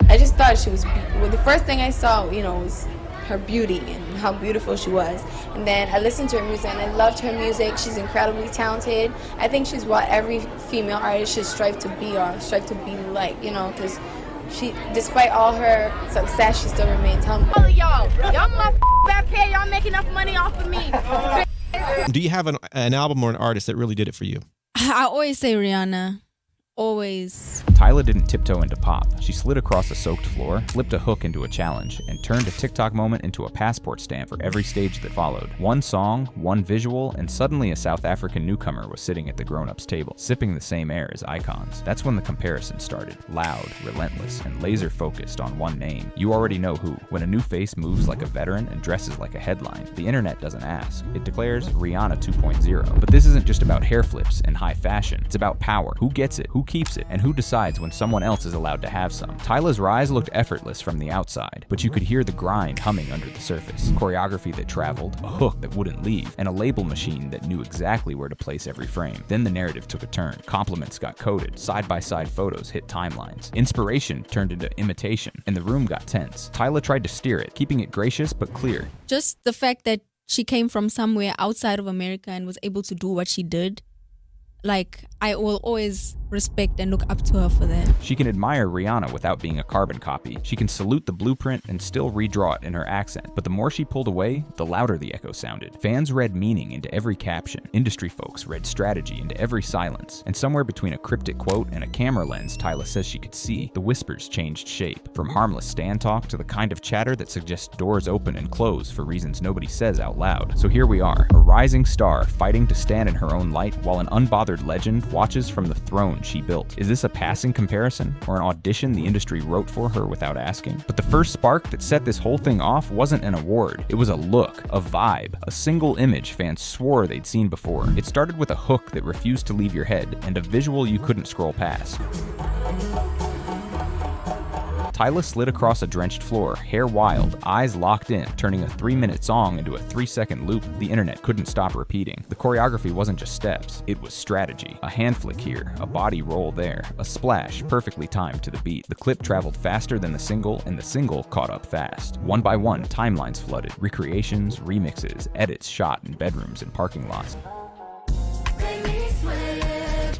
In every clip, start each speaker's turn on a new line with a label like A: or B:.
A: I just thought she was, well, the first thing I saw, was her beauty and how beautiful she was. And then I listened to her music and I loved her music. She's incredibly talented. I think she's what every female artist should strive to be or strive to be like, because she, despite all her success, she still remains humble.
B: All of y'all my back here, y'all make enough money off of me.
C: Do you have an album or an artist that really did it for you?
D: I always say Rihanna. Always.
E: Tyla didn't tiptoe into pop. She slid across a soaked floor, flipped a hook into a challenge, and turned a TikTok moment into a passport stamp for every stage that followed. One song, one visual, and suddenly a South African newcomer was sitting at the grown-ups table, sipping the same air as icons. That's when the comparison started. Loud, relentless, and laser-focused on one name. You already know who. When a new face moves like a veteran and dresses like a headline, the internet doesn't ask. It declares Rihanna 2.0. But this isn't just about hair flips and high fashion. It's about power. Who gets it? Who keeps it, and who decides when someone else is allowed to have some. Tyla's rise looked effortless from the outside, but you could hear the grind humming under the surface. Choreography that traveled, a hook that wouldn't leave, and a label machine that knew exactly where to place every frame. Then the narrative took a turn. Compliments got coded, side-by-side photos hit timelines. Inspiration turned into imitation, and the room got tense. Tyla tried to steer it, keeping it gracious but clear.
D: Just the fact that she came from somewhere outside of America and was able to do what she did, I will always respect and look up to her for that.
E: She can admire Rihanna without being a carbon copy. She can salute the blueprint and still redraw it in her accent. But the more she pulled away, the louder the echo sounded. Fans read meaning into every caption. Industry folks read strategy into every silence. And somewhere between a cryptic quote and a camera lens Tyla says she could see, the whispers changed shape. From harmless stand talk to the kind of chatter that suggests doors open and close for reasons nobody says out loud. So here we are, a rising star fighting to stand in her own light while an unbothered legend watches from the throne she built. Is this a passing comparison or an audition the industry wrote for her without asking? But the first spark that set this whole thing off wasn't an award. It was a look, a vibe, a single image fans swore they'd seen before. It started with a hook that refused to leave your head and a visual you couldn't scroll past. Tyla slid across a drenched floor, hair wild, eyes locked in, turning a 3-minute song into a 3-second loop the internet couldn't stop repeating. The choreography wasn't just steps, it was strategy. A hand flick here, a body roll there, a splash perfectly timed to the beat. The clip traveled faster than the single, and the single caught up fast. One by one, timelines flooded, recreations, remixes, edits shot in bedrooms and parking lots.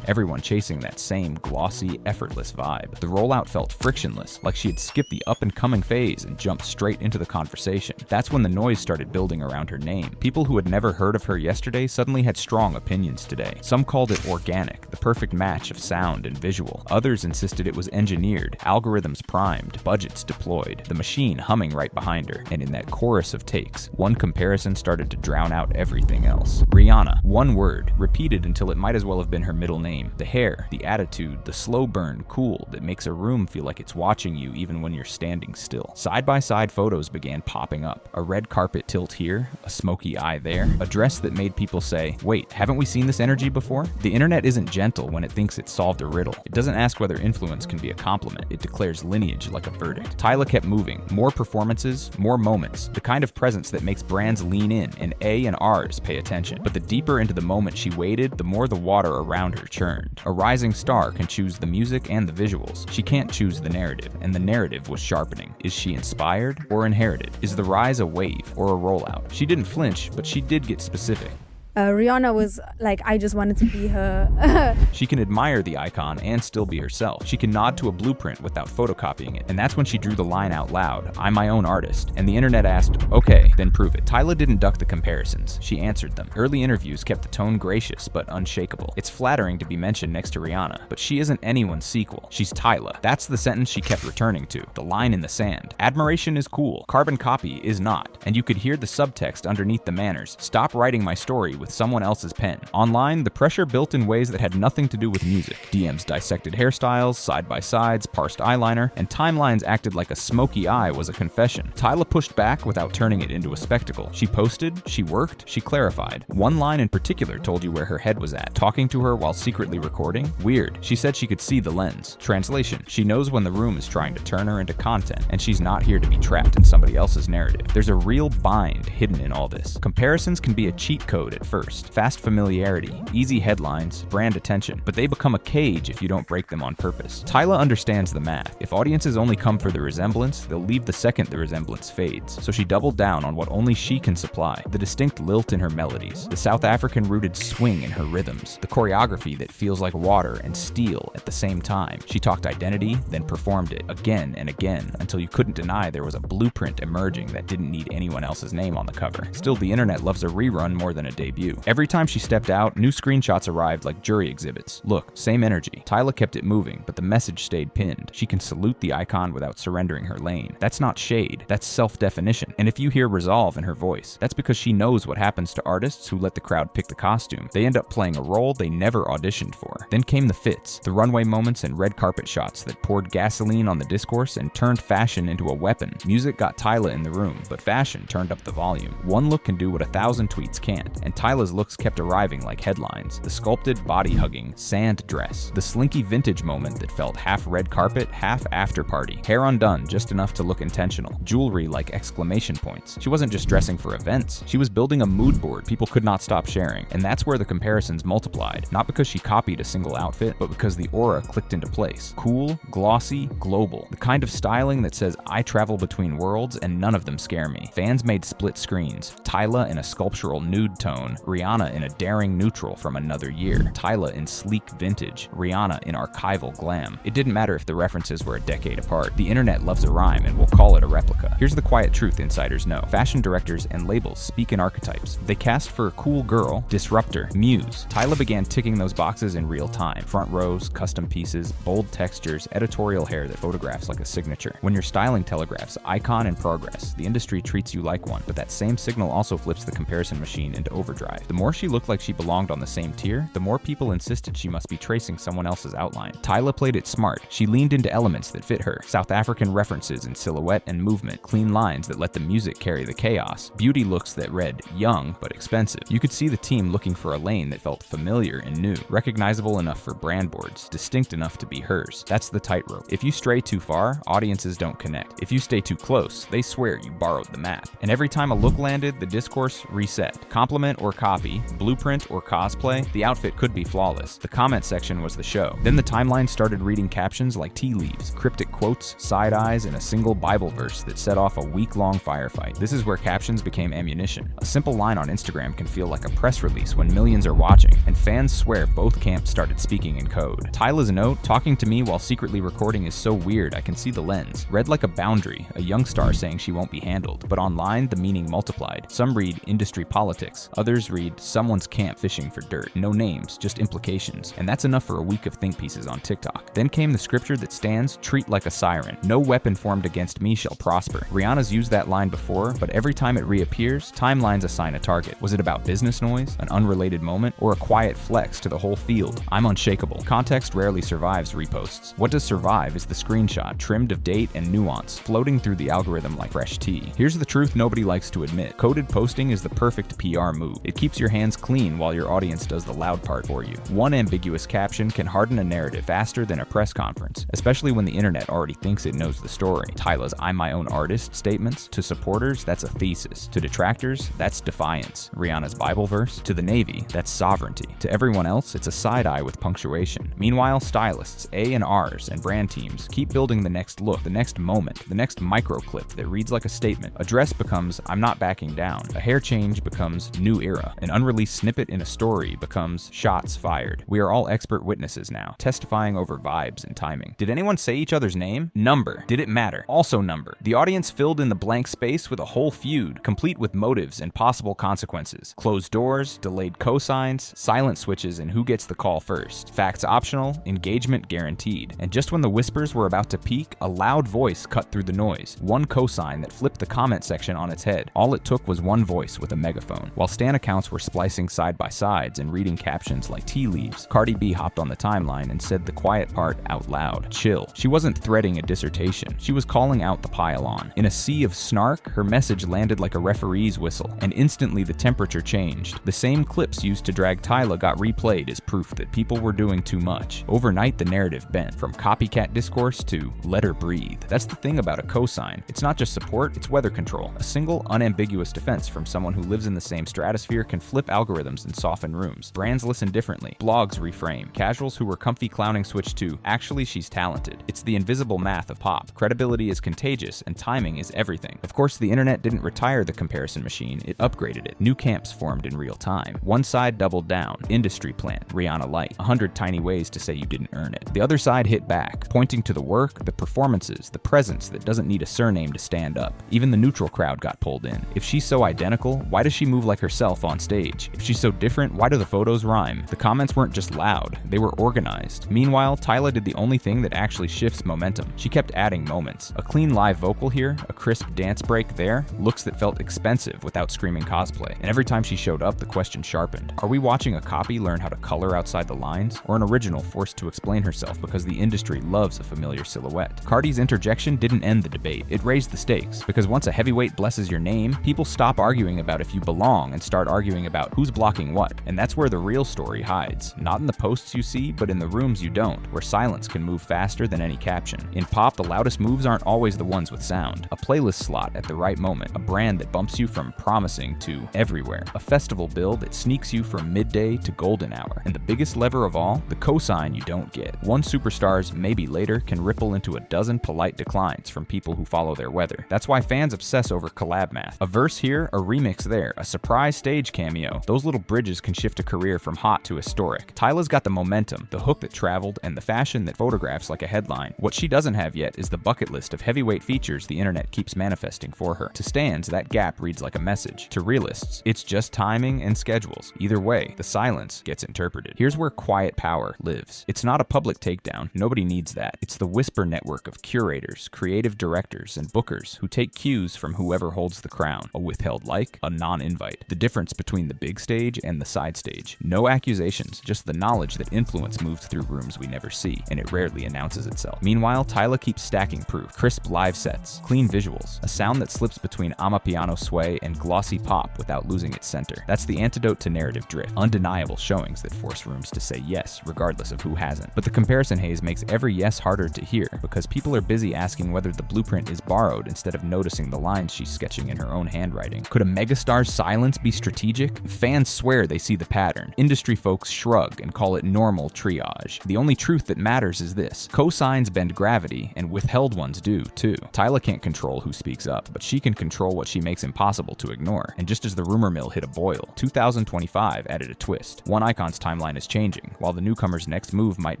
E: Everyone chasing that same glossy, effortless vibe. The rollout felt frictionless, like she had skipped the up-and-coming phase and jumped straight into the conversation. That's when the noise started building around her name. People who had never heard of her yesterday suddenly had strong opinions today. Some called it organic, the perfect match of sound and visual. Others insisted it was engineered, algorithms primed, budgets deployed, the machine humming right behind her. And in that chorus of takes, one comparison started to drown out everything else. Rihanna, one word, repeated until it might as well have been her middle name. The hair, the attitude, the slow burn cool that makes a room feel like it's watching you even when you're standing still. Side-by-side photos began popping up. A red carpet tilt here, a smoky eye there, a dress that made people say, wait, haven't we seen this energy before? The internet isn't gentle when it thinks it's solved a riddle. It doesn't ask whether influence can be a compliment. It declares lineage like a verdict. Tyla kept moving. More performances, more moments. The kind of presence that makes brands lean in and A and R's pay attention. But the deeper into the moment she waded, the more the water around her churned. A rising star can choose the music and the visuals. She can't choose the narrative, and the narrative was sharpening. Is she inspired or inherited? Is the rise a wave or a rollout? She didn't flinch, but she did get specific.
F: Rihanna was like, I just wanted to be her.
E: She can admire the icon and still be herself. She can nod to a blueprint without photocopying it. And that's when she drew the line out loud, I'm my own artist. And the internet asked, okay, then prove it. Tyla didn't duck the comparisons. She answered them. Early interviews kept the tone gracious but unshakable. It's flattering to be mentioned next to Rihanna, but she isn't anyone's sequel. She's Tyla. That's the sentence she kept returning to. The line in the sand. Admiration is cool. Carbon copy is not. And you could hear the subtext underneath the manners. Stop writing my story with someone else's pen. Online, the pressure built in ways that had nothing to do with music. DMs dissected hairstyles, side-by-sides, parsed eyeliner, and timelines acted like a smoky eye was a confession. Tyla pushed back without turning it into a spectacle. She posted, she worked, she clarified. One line in particular told you where her head was at. Talking to her while secretly recording? Weird. She said she could see the lens. Translation: she knows when the room is trying to turn her into content, and she's not here to be trapped in somebody else's narrative. There's a real bind hidden in all this. Comparisons can be a cheat code at first. Fast familiarity, easy headlines, brand attention, but they become a cage if you don't break them on purpose. Tyla understands the math. If audiences only come for the resemblance, they'll leave the second the resemblance fades. So she doubled down on what only she can supply: the distinct lilt in her melodies, the South African-rooted swing in her rhythms, the choreography that feels like water and steel at the same time. She talked identity, then performed it again and again until you couldn't deny there was a blueprint emerging that didn't need anyone else's name on the cover. Still, the internet loves a rerun more than a debut. Every time she stepped out, new screenshots arrived like jury exhibits. Look, same energy. Tyla kept it moving, but the message stayed pinned. She can salute the icon without surrendering her lane. That's not shade, that's self-definition. And if you hear resolve in her voice, that's because she knows what happens to artists who let the crowd pick the costume. They end up playing a role they never auditioned for. Then came the fits, the runway moments and red carpet shots that poured gasoline on the discourse and turned fashion into a weapon. Music got Tyla in the room, but fashion turned up the volume. One look can do what 1,000 tweets can't, and Tyla's looks kept arriving like headlines. The sculpted, body-hugging, sand dress. The slinky vintage moment that felt half red carpet, half after party. Hair undone, just enough to look intentional. Jewelry like exclamation points. She wasn't just dressing for events. She was building a mood board people could not stop sharing. And that's where the comparisons multiplied. Not because she copied a single outfit, but because the aura clicked into place. Cool, glossy, global. The kind of styling that says, I travel between worlds and none of them scare me. Fans made split screens. Tyla in a sculptural nude tone. Rihanna in a daring neutral from another year. Tyla in sleek vintage. Rihanna in archival glam. It didn't matter if the references were a decade apart. The internet loves a rhyme and will call it a replica. Here's the quiet truth insiders know. Fashion directors and labels speak in archetypes. They cast for cool girl, disruptor, muse. Tyla began ticking those boxes in real time. Front rows, custom pieces, bold textures, editorial hair that photographs like a signature. When your styling telegraphs icon and progress, the industry treats you like one, but that same signal also flips the comparison machine into overdrive. The more she looked like she belonged on the same tier, the more people insisted she must be tracing someone else's outline. Tyla played it smart. She leaned into elements that fit her. South African references in silhouette and movement, clean lines that let the music carry the chaos, beauty looks that read young but expensive. You could see the team looking for a lane that felt familiar and new, recognizable enough for brand boards, distinct enough to be hers. That's the tightrope. If you stray too far, audiences don't connect. If you stay too close, they swear you borrowed the map. And every time a look landed, the discourse reset. Compliment or copy, blueprint or cosplay, the outfit could be flawless. The comment section was the show. Then the timeline started reading captions like tea leaves, cryptic quotes, side eyes, and a single Bible verse that set off a week-long firefight. This is where captions became ammunition. A simple line on Instagram can feel like a press release when millions are watching, and fans swear both camps started speaking in code. Tyla's note, talking to me while secretly recording is so weird I can see the lens, read like a boundary, a young star saying she won't be handled. But online, the meaning multiplied. Some read industry politics, others read someone's camp fishing for dirt. No names, just implications. And that's enough for a week of think pieces on TikTok. Then came the scripture that stands, treat like a siren. No weapon formed against me shall prosper. Rihanna's used that line before, but every time it reappears, timelines assign a target. Was it about business noise, an unrelated moment, or a quiet flex to the whole field? I'm unshakable. Context rarely survives reposts. What does survive is the screenshot, trimmed of date and nuance, floating through the algorithm like fresh tea. Here's the truth nobody likes to admit. Coded posting is the perfect PR move. It keeps your hands clean while your audience does the loud part for you. One ambiguous caption can harden a narrative faster than a press conference, especially when the internet already thinks it knows the story. Tyla's I'm my own artist statements, to supporters, that's a thesis. To detractors, that's defiance. Rihanna's Bible verse, to the Navy, that's sovereignty. To everyone else, it's a side eye with punctuation. Meanwhile, stylists, A&Rs, and brand teams keep building the next look, the next moment, the next micro clip that reads like a statement. A dress becomes I'm not backing down. A hair change becomes new era. An unreleased snippet in a story becomes shots fired. We are all expert witnesses now, testifying over vibes and timing. Did anyone say each other's name? Number. Did it matter? Also number. The audience filled in the blank space with a whole feud, complete with motives and possible consequences. Closed doors, delayed cosigns, silent switches, and who gets the call first. Facts optional, engagement guaranteed. And just when the whispers were about to peak, a loud voice cut through the noise. One cosign that flipped the comment section on its head. All it took was one voice with a megaphone. While stan accounts were splicing side by sides and reading captions like tea leaves, Cardi B hopped on the timeline and said the quiet part out loud. Chill. She wasn't threading a dissertation. She was calling out the pile-on. In a sea of snark, her message landed like a referee's whistle, and instantly the temperature changed. The same clips used to drag Tyla got replayed as proof that people were doing too much. Overnight, the narrative bent from copycat discourse to let her breathe. That's the thing about a cosign. It's not just support, it's weather control. A single, unambiguous defense from someone who lives in the same stratosphere here can flip algorithms and soften rooms. Brands listen differently. Blogs reframe. Casuals who were comfy clowning switch to, actually she's talented. It's the invisible math of pop. Credibility is contagious and timing is everything. Of course, the internet didn't retire the comparison machine, it upgraded it. New camps formed in real time. One side doubled down. Industry plant, Rihanna light. 100 tiny ways to say you didn't earn it. The other side hit back, pointing to the work, the performances, the presence that doesn't need a surname to stand up. Even the neutral crowd got pulled in. If she's so identical, why does she move like herself on stage? If she's so different, why do the photos rhyme? The comments weren't just loud, they were organized. Meanwhile, Tyla did the only thing that actually shifts momentum. She kept adding moments. A clean live vocal here, a crisp dance break there, looks that felt expensive without screaming cosplay. And every time she showed up, the question sharpened. Are we watching a copy learn how to color outside the lines, or an original forced to explain herself because the industry loves a familiar silhouette? Cardi's interjection didn't end the debate, it raised the stakes, because once a heavyweight blesses your name, people stop arguing about if you belong and start arguing about who's blocking what. And that's where the real story hides. Not in the posts you see, but in the rooms you don't, where silence can move faster than any caption. In pop, the loudest moves aren't always the ones with sound. A playlist slot at the right moment, a brand that bumps you from promising to everywhere, a festival bill that sneaks you from midday to golden hour, and the biggest lever of all, the cosign you don't get. One superstar's maybe later can ripple into a dozen polite declines from people who follow their weather. That's why fans obsess over collab math. A verse here, a remix there, a surprise stage cameo. Those little bridges can shift a career from hot to historic. Tyla's got the momentum, the hook that traveled, and the fashion that photographs like a headline. What she doesn't have yet is the bucket list of heavyweight features the internet keeps manifesting for her. To stans, that gap reads like a message. To realists, it's just timing and schedules. Either way, the silence gets interpreted. Here's where quiet power lives. It's not a public takedown. Nobody needs that. It's the whisper network of curators, creative directors, and bookers who take cues from whoever holds the crown. A withheld like, a non-invite. The difference between the big stage and the side stage. No accusations, just the knowledge that influence moves through rooms we never see, and it rarely announces itself. Meanwhile, Tyla keeps stacking proof. Crisp live sets, clean visuals, a sound that slips between amapiano sway and glossy pop without losing its center. That's the antidote to narrative drift. Undeniable showings that force rooms to say yes, regardless of who hasn't. But the comparison haze makes every yes harder to hear, because people are busy asking whether the blueprint is borrowed instead of noticing the lines she's sketching in her own handwriting. Could a megastar's silence be strategic? Fans swear they see the pattern. Industry folks shrug and call it normal triage. The only truth that matters is this: cosigns bend gravity, and withheld ones do too. Tyla can't control who speaks up, but she can control what she makes impossible to ignore. And just as the rumor mill hit a boil, 2025 added a twist. One icon's timeline is changing, while the newcomer's next move might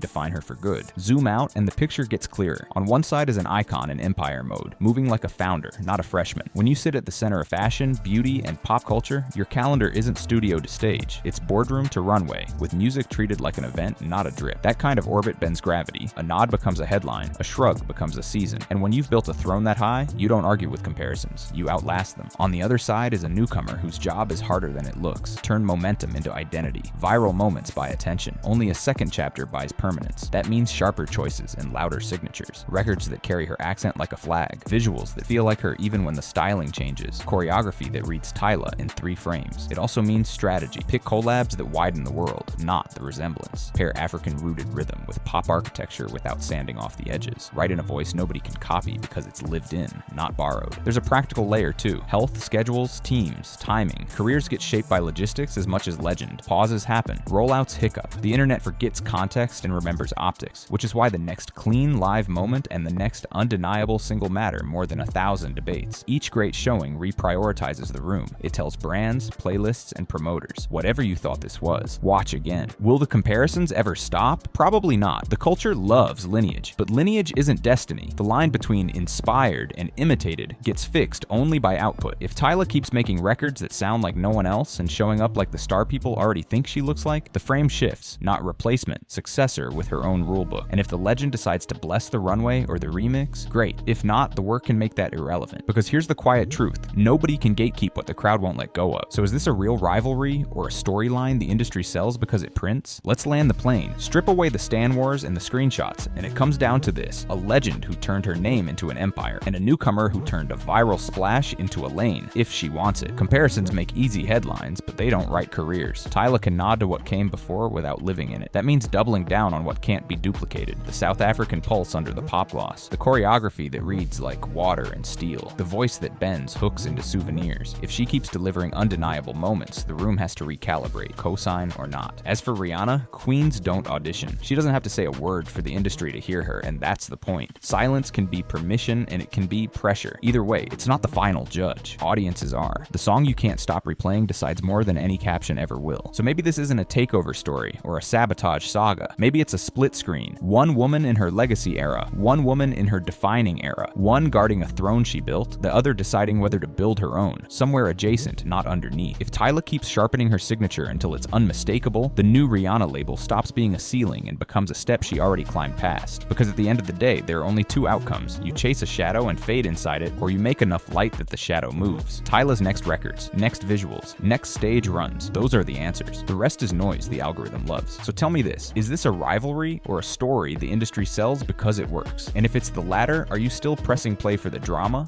E: define her for good. Zoom out, and the picture gets clearer. On one side is an icon in Empire mode, moving like a founder, not a freshman. When you sit at the center of fashion, beauty, and pop culture, your calendar isn't studio to stage. It's boardroom to runway, with music treated like an event, not a drip. That kind of orbit bends gravity. A nod becomes a headline, a shrug becomes a season. And when you've built a throne that high, you don't argue with comparisons. You outlast them. On the other side is a newcomer whose job is harder than it looks. Turn momentum into identity. Viral moments buy attention. Only a second chapter buys permanence. That means sharper choices and louder signatures. Records that carry her accent like a flag. Visuals that feel like her even when the styling changes. Choreography that reads Tyla in 3 frames. It also means strategy. Pick collabs that widen the world, not the resemblance. Pair African-rooted rhythm with pop architecture without sanding off the edges. Write in a voice nobody can copy because it's lived in, not borrowed. There's a practical layer too. Health, schedules, teams, timing. Careers get shaped by logistics as much as legend. Pauses happen. Rollouts hiccup. The internet forgets context and remembers optics, which is why the next clean live moment and the next undeniable single matter more than 1,000 debates. Each great showing reprioritizes the room. It tells brands, playlists, and promoters, whatever you thought this was, watch again. Will the comparisons ever stop? Probably not. The culture loves lineage, but lineage isn't destiny. The line between inspired and imitated gets fixed only by output. If Tyla keeps making records that sound like no one else and showing up like the star people already think she looks like, the frame shifts, not replacement, successor with her own rulebook. And if the legend decides to bless the runway or the remix, great. If not, the work can make that irrelevant. Because here's the quiet truth: nobody can gatekeep what the crowd won't let go of. So is this a real rivalry or a storyline the industry sells because it prints? Let's land the plane. Strip away the Stan Wars and the screenshots, and it comes down to this: a legend who turned her name into an empire, and a newcomer who turned a viral splash into a lane, if she wants it. Comparisons make easy headlines, but they don't write careers. Tyla can nod to what came before without living in it. That means doubling down on what can't be duplicated. The South African pulse under the pop gloss, the choreography that reads like water and steel, the voice that bends hooks into souvenirs. If she keeps delivering undeniable unforgettable moments, the room has to recalibrate, cosign or not. As for Rihanna, queens don't audition. She doesn't have to say a word for the industry to hear her, and that's the point. Silence can be permission and it can be pressure. Either way, it's not the final judge. Audiences are. The song you can't stop replaying decides more than any caption ever will. So maybe this isn't a takeover story or a sabotage saga. Maybe it's a split screen. One woman in her legacy era, one woman in her defining era, one guarding a throne she built, the other deciding whether to build her own, somewhere adjacent, not underneath. If Tyla keeps sharpening her signature until it's unmistakable, the new Rihanna label stops being a ceiling and becomes a step she already climbed past. Because at the end of the day, there are only two outcomes. You chase a shadow and fade inside it, or you make enough light that the shadow moves. Tyla's next records, next visuals, next stage runs, those are the answers. The rest is noise the algorithm loves. So tell me this, is this a rivalry or a story the industry sells because it works? And if it's the latter, are you still pressing play for the drama